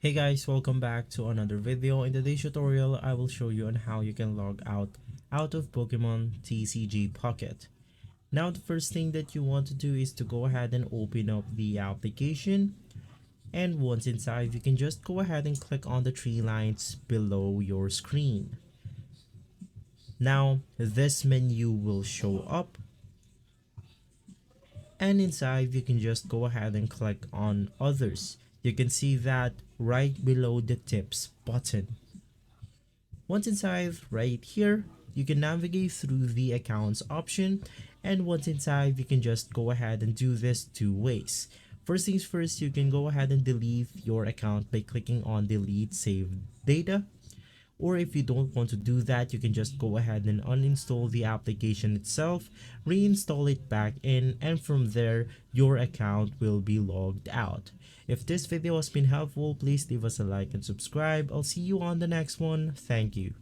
Hey guys, welcome back to another video. In today's tutorial, I will show you on how you can log out of Pokemon TCG Pocket. Now the first thing that you want to do is to go ahead and open up the application, and once inside you can just go ahead and click on the three lines below your screen. Now this menu will show up, and inside you can just go ahead and click on others. You can see that right below the tips button. Once inside right here, you can navigate through the accounts option, and once inside you can just go ahead and do this two ways. First things first, you can go ahead and delete your account by clicking on delete saved data, or if you don't want to do that, you can just go ahead and uninstall the application itself, reinstall it back in, and from there your account will be logged out. If this video has been helpful, please leave us a like and subscribe. I'll see you on the next one. Thank you.